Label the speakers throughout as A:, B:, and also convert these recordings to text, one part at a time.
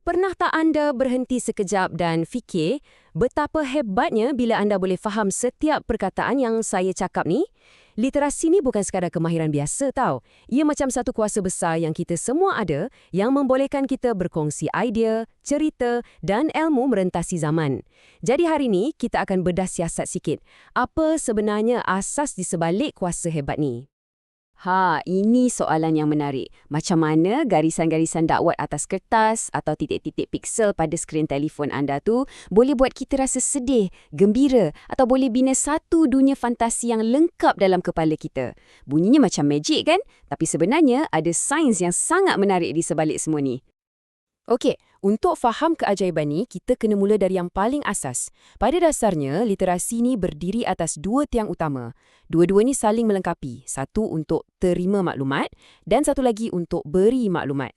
A: Pernah tak anda berhenti sekejap dan fikir betapa hebatnya bila anda boleh faham setiap perkataan yang saya cakap ni? Literasi ni bukan sekadar kemahiran biasa tau. Ia macam satu kuasa besar yang kita semua ada yang membolehkan kita berkongsi idea, cerita dan ilmu merentasi zaman. Jadi hari ni kita akan bedah siasat sikit. Apa sebenarnya asas di sebalik kuasa hebat ni? Ini soalan yang menarik. Macam mana garisan-garisan dakwat atas kertas atau titik-titik piksel pada skrin telefon anda tu boleh buat kita rasa sedih, gembira atau boleh bina satu dunia fantasi yang lengkap dalam kepala kita. Bunyinya macam magic kan? Tapi sebenarnya ada sains yang sangat menarik di sebalik semua ni. Okey, untuk faham keajaiban ni, kita kena mula dari yang paling asas. Pada dasarnya, literasi ni berdiri atas dua tiang utama. Dua-dua ni saling melengkapi. Satu untuk terima maklumat dan satu lagi untuk beri maklumat.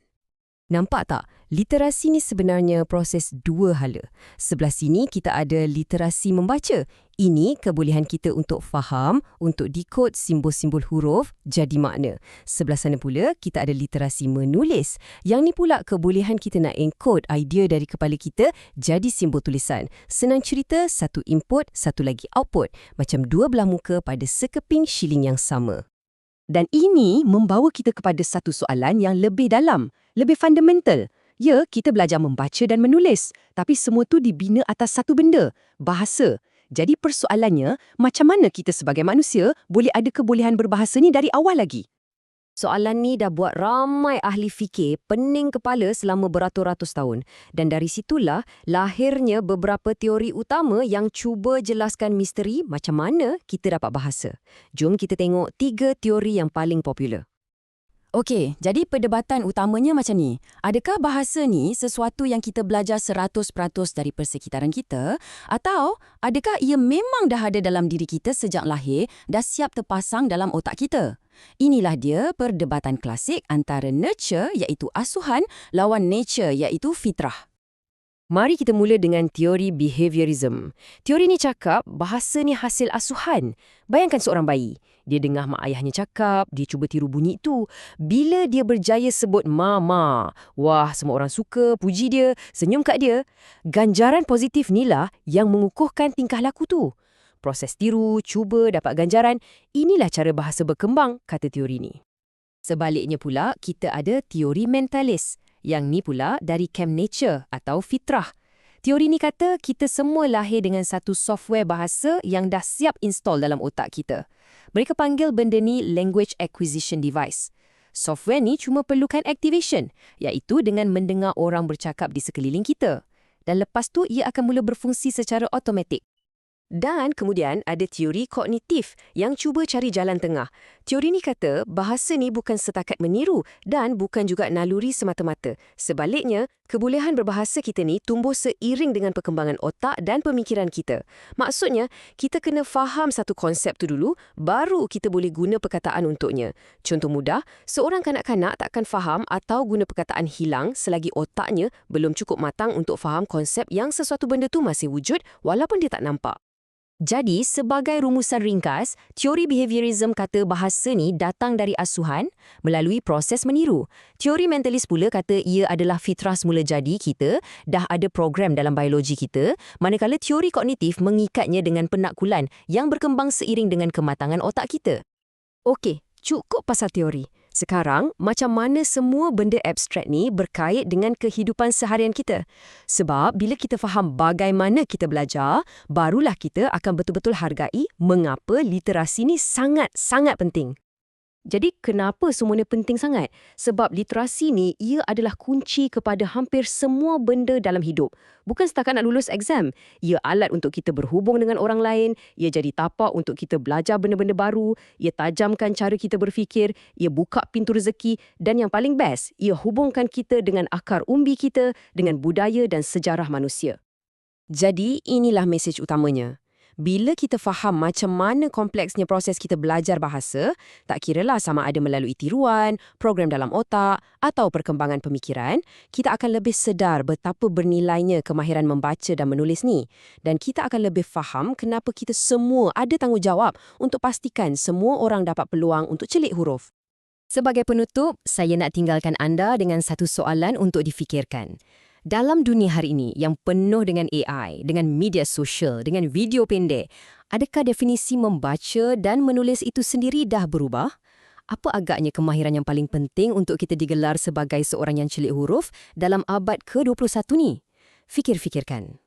A: Nampak tak? Literasi ni sebenarnya proses dua hala. Sebelah sini kita ada literasi membaca. Ini kebolehan kita untuk faham, untuk dekod simbol-simbol huruf jadi makna. Sebelah sana pula kita ada literasi menulis. Yang ni pula kebolehan kita nak encode idea dari kepala kita jadi simbol tulisan. Senang cerita, satu input, satu lagi output. Macam dua belah muka pada sekeping shilling yang sama. Dan ini membawa kita kepada satu soalan yang lebih dalam, lebih fundamental. Ya, kita belajar membaca dan menulis, tapi semua tu dibina atas satu benda, bahasa. Jadi persoalannya, macam mana kita sebagai manusia boleh ada kebolehan berbahasa ni dari awal lagi? Soalan ni dah buat ramai ahli fikir pening kepala selama beratus-ratus tahun. Dan dari situlah lahirnya beberapa teori utama yang cuba jelaskan misteri macam mana kita dapat bahasa. Jom kita tengok 3 teori yang paling popular. Okey, jadi perdebatan utamanya macam ni. Adakah bahasa ni sesuatu yang kita belajar 100% dari persekitaran kita? Atau adakah ia memang dah ada dalam diri kita sejak lahir, dah siap terpasang dalam otak kita? Inilah dia perdebatan klasik antara nurture iaitu asuhan lawan nature iaitu fitrah. Mari kita mula dengan teori behaviorism. Teori ni cakap bahasa ni hasil asuhan. Bayangkan seorang bayi. Dia dengar mak ayahnya cakap, dia cuba tiru bunyi tu. Bila dia berjaya sebut mama, wah semua orang suka, puji dia, senyum kat dia. Ganjaran positif ni lah yang mengukuhkan tingkah laku tu. Proses tiru, cuba, dapat ganjaran, inilah cara bahasa berkembang, kata teori ni. Sebaliknya pula, kita ada teori mentalis. Yang ni pula dari camp nature atau fitrah. Teori ni kata kita semua lahir dengan satu software bahasa yang dah siap install dalam otak kita. Mereka panggil benda ni language acquisition device. Software ni cuma perlukan activation, iaitu dengan mendengar orang bercakap di sekeliling kita. Dan lepas tu ia akan mula berfungsi secara automatik. Dan kemudian ada teori kognitif yang cuba cari jalan tengah. Teori ni kata bahasa ni bukan setakat meniru dan bukan juga naluri semata-mata. Sebaliknya, kebolehan berbahasa kita ni tumbuh seiring dengan perkembangan otak dan pemikiran kita. Maksudnya, kita kena faham satu konsep tu dulu, baru kita boleh guna perkataan untuknya. Contoh mudah, seorang kanak-kanak takkan faham atau guna perkataan hilang selagi otaknya belum cukup matang untuk faham konsep yang sesuatu benda tu masih wujud walaupun dia tak nampak. Jadi, sebagai rumusan ringkas, teori behaviorism kata bahasa ni datang dari asuhan melalui proses meniru. Teori mentalis pula kata ia adalah fitrah semula jadi kita, dah ada program dalam biologi kita, manakala teori kognitif mengikatnya dengan penakkulan yang berkembang seiring dengan kematangan otak kita. Okey, cukup pasal teori. Sekarang, macam mana semua benda abstrak ni berkait dengan kehidupan seharian kita? Sebab bila kita faham bagaimana kita belajar, barulah kita akan betul-betul hargai mengapa literasi ni sangat-sangat penting. Jadi, kenapa semuanya penting sangat? Sebab literasi ni, ia adalah kunci kepada hampir semua benda dalam hidup. Bukan setakat nak lulus exam. Ia alat untuk kita berhubung dengan orang lain. Ia jadi tapak untuk kita belajar benda-benda baru. Ia tajamkan cara kita berfikir. Ia buka pintu rezeki. Dan yang paling best, ia hubungkan kita dengan akar umbi kita, dengan budaya dan sejarah manusia. Jadi, inilah mesej utamanya. Bila kita faham macam mana kompleksnya proses kita belajar bahasa, tak kiralah sama ada melalui tiruan, program dalam otak atau perkembangan pemikiran, kita akan lebih sedar betapa bernilainya kemahiran membaca dan menulis ni. Dan kita akan lebih faham kenapa kita semua ada tanggungjawab untuk pastikan semua orang dapat peluang untuk celik huruf. Sebagai penutup, saya nak tinggalkan anda dengan satu soalan untuk difikirkan. Dalam dunia hari ini yang penuh dengan AI, dengan media sosial, dengan video pendek, adakah definisi membaca dan menulis itu sendiri dah berubah? Apa agaknya kemahiran yang paling penting untuk kita digelar sebagai seorang yang celik huruf dalam abad ke-21 ni? Fikir-fikirkan.